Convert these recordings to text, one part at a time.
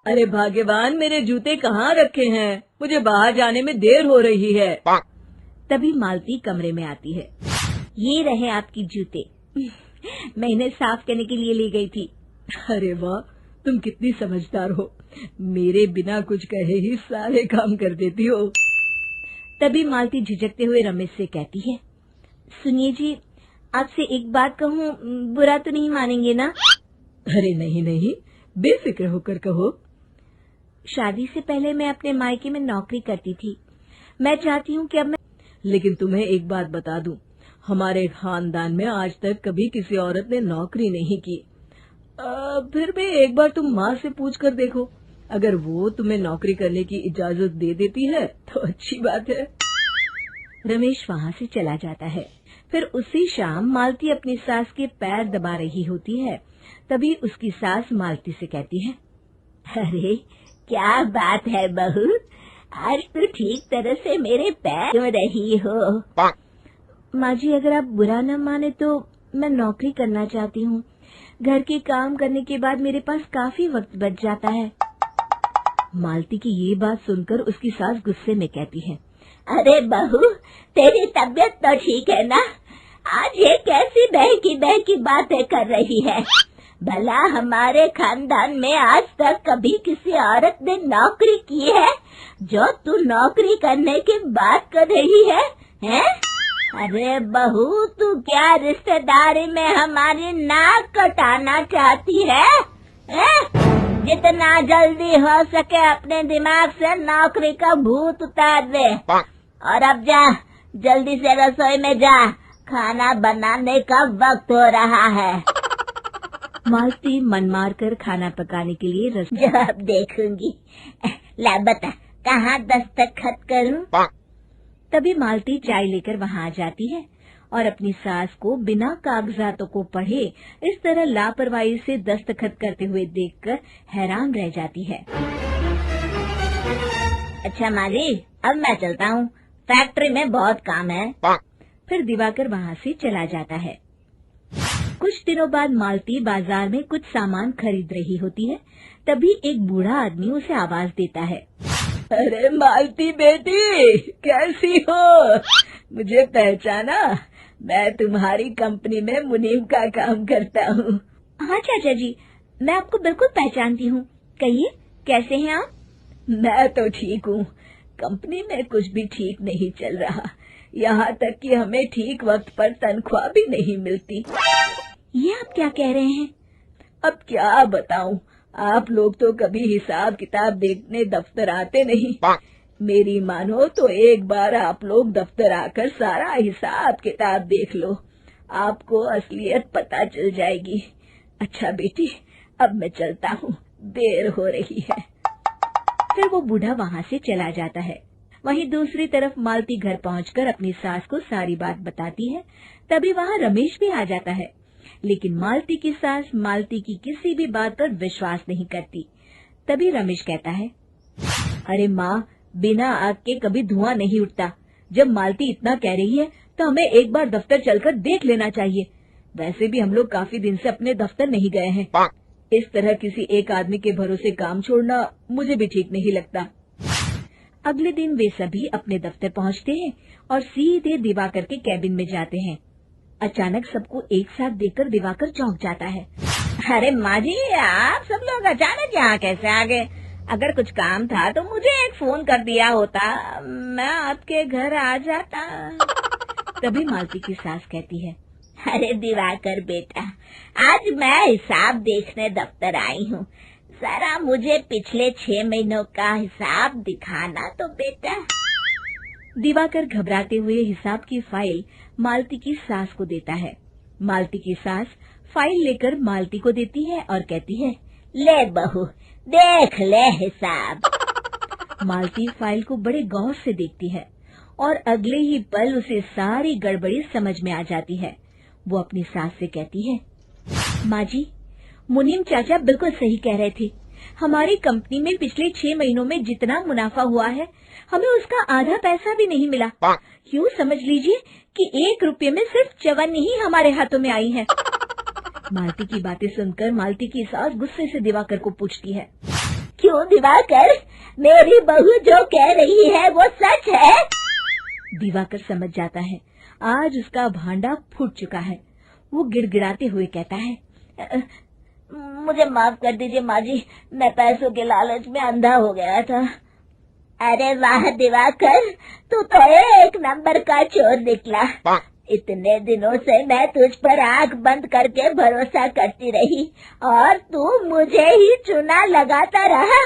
अरे भाग्यवान, मेरे जूते कहाँ रखे हैं? मुझे बाहर जाने में देर हो रही है। तभी मालती कमरे में आती है। ये रहे आपकी जूते। मैं इन्हें साफ करने के लिए ले गई थी। अरे वाह, तुम कितनी समझदार हो। मेरे बिना कुछ कहे ही सारे काम कर देती हो। तभी मालती झिझकते हुए रमेश से कहती है, सुनिए जी, आपसे एक बात कहूँ, बुरा तो नहीं मानेंगे ना? अरे नहीं नहीं, बेफिक्र होकर कहो। शादी से पहले मैं अपने मायके में नौकरी करती थी। मैं चाहती हूँ कि अब मैं... लेकिन तुम्हें एक बात बता दूं, हमारे खानदान में आज तक कभी किसी औरत ने नौकरी नहीं की। फिर भी एक बार तुम माँ से पूछ कर देखो, अगर वो तुम्हें नौकरी करने की इजाजत दे देती है तो अच्छी बात है। रमेश वहाँ से चला जाता है। फिर उसी शाम मालती अपनी सास के पैर दबा रही होती है। तभी उसकी सास मालती से कहती है, अरे क्या बात है बहू, आज तो ठीक तरह से मेरे पैर क्यों रही हो? माँ जी, अगर आप बुरा न माने तो मैं नौकरी करना चाहती हूँ। घर के काम करने के बाद मेरे पास काफी वक्त बच जाता है। मालती की ये बात सुनकर उसकी सास गुस्से में कहती है, अरे बहू, तेरी तबीयत तो ठीक है ना? आज ये कैसी बहकी बातें कर रही है? भला हमारे खानदान में आज तक कभी किसी औरत ने नौकरी की है जो तू नौकरी करने की बात कर रही है, हैं? अरे बहू, तू क्या रिश्तेदारी में हमारी नाक कटाना चाहती है? जितना जल्दी हो सके अपने दिमाग से नौकरी का भूत उतार दे। और अब जा, जल्दी से रसोई में जा, खाना बनाने का वक्त हो रहा है। मालती मन मार कर खाना पकाने के लिए जब देखूंगी। ला बता, कहाँ दस्तखत करूं? तभी मालती चाय लेकर वहाँ आ जाती है और अपनी सास को बिना कागजातों को पढ़े इस तरह लापरवाही से दस्तखत करते हुए देखकर हैरान रह जाती है। अच्छा माँ जी, अब मैं चलता हूँ, फैक्ट्री में बहुत काम है। फिर दिवाकर वहाँ से चला जाता है। कुछ दिनों बाद मालती बाजार में कुछ सामान खरीद रही होती है। तभी एक बूढ़ा आदमी उसे आवाज देता है, अरे मालती बेटी, कैसी हो? मुझे पहचाना? मैं तुम्हारी कंपनी में मुनीम का काम करता हूँ। हाँ चाचा जी, मैं आपको बिल्कुल पहचानती हूँ। कहिए, कैसे हैं आप? मैं तो ठीक हूँ। कंपनी में कुछ भी ठीक नहीं चल रहा, यहाँ तक कि हमें ठीक वक्त पर तनख्वाह भी नहीं मिलती। ये आप क्या कह रहे हैं? अब क्या बताऊं, आप लोग तो कभी हिसाब किताब देखने दफ्तर आते नहीं। मेरी मानो तो एक बार आप लोग दफ्तर आकर सारा हिसाब किताब देख लो, आपको असलियत पता चल जाएगी। अच्छा बेटी, अब मैं चलता हूँ, देर हो रही है। फिर वो बूढ़ा वहाँ से चला जाता है। वहीं दूसरी तरफ मालती घर पहुंचकर अपनी सास को सारी बात बताती है। तभी वहाँ रमेश भी आ जाता है, लेकिन मालती की सास मालती की किसी भी बात पर विश्वास नहीं करती। तभी रमेश कहता है, अरे माँ, बिना आग के कभी धुआं नहीं उठता। जब मालती इतना कह रही है तो हमें एक बार दफ्तर चलकर देख लेना चाहिए। वैसे भी हम लोग काफी दिन से अपने दफ्तर नहीं गए हैं। इस तरह किसी एक आदमी के भरोसे काम छोड़ना मुझे भी ठीक नहीं लगता। अगले दिन वे सभी अपने दफ्तर पहुँचते हैं और सीधे दिवाकर के कैबिन में जाते हैं। अचानक सबको एक साथ देखकर दिवाकर चौंक जाता है। अरे माँ जी, आप सब लोग अचानक यहाँ कैसे आ गए? अगर कुछ काम था तो मुझे एक फोन कर दिया होता, मैं आपके घर आ जाता। तभी मालती की सास कहती है, अरे दिवाकर बेटा, आज मैं हिसाब देखने दफ्तर आई हूँ, जरा मुझे पिछले 6 महीनों का हिसाब दिखाना तो बेटा। दिवाकर घबराते हुए हिसाब की फाइल मालती की सास को देता है। मालती की सास फाइल लेकर मालती को देती है और कहती है, ले बहू, देख ले हिसाब। मालती फाइल को बड़े गौर से देखती है और अगले ही पल उसे सारी गड़बड़ी समझ में आ जाती है। वो अपनी सास से कहती है, माँ जी, मुनीम चाचा बिल्कुल सही कह रहे थे। हमारी कंपनी में पिछले 6 महीनों में जितना मुनाफा हुआ है, हमें उसका आधा पैसा भी नहीं मिला। यूँ समझ लीजिए कि 1 रुपये में सिर्फ चवन्नी ही हमारे हाथों में आई है। मालती की बातें सुनकर मालती की सास गुस्से से दिवाकर को पूछती है, क्यों दिवाकर, मेरी बहू जो कह रही है वो सच है? दिवाकर समझ जाता है आज उसका भांडा फूट चुका है। वो गिड़गिड़ाते हुए कहता है, मुझे माफ कर दीजिए माँ जी, मैं पैसों के लालच में अंधा हो गया था। अरे वाह दिवाकर, तू तो एक नंबर का चोर निकला। इतने दिनों से मैं तुझ पर आंख बंद करके भरोसा करती रही और तू मुझे ही चुना लगाता रहा।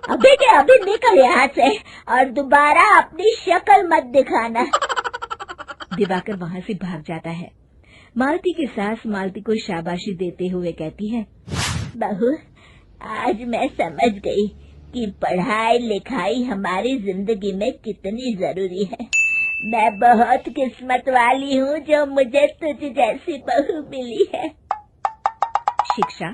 अभी के अभी निकल यहाँ से और दोबारा अपनी शक्ल मत दिखाना। दिवाकर वहाँ से भाग जाता है। मालती की सास मालती को शाबाशी देते हुए कहती है, बहू, आज मैं समझ गई कि पढ़ाई लिखाई हमारी जिंदगी में कितनी जरूरी है। मैं बहुत किस्मत वाली हूँ जो मुझे तुझ जैसी बहू मिली है। शिक्षा,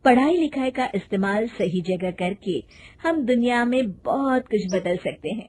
पढ़ाई लिखाई का इस्तेमाल सही जगह करके हम दुनिया में बहुत कुछ बदल सकते हैं।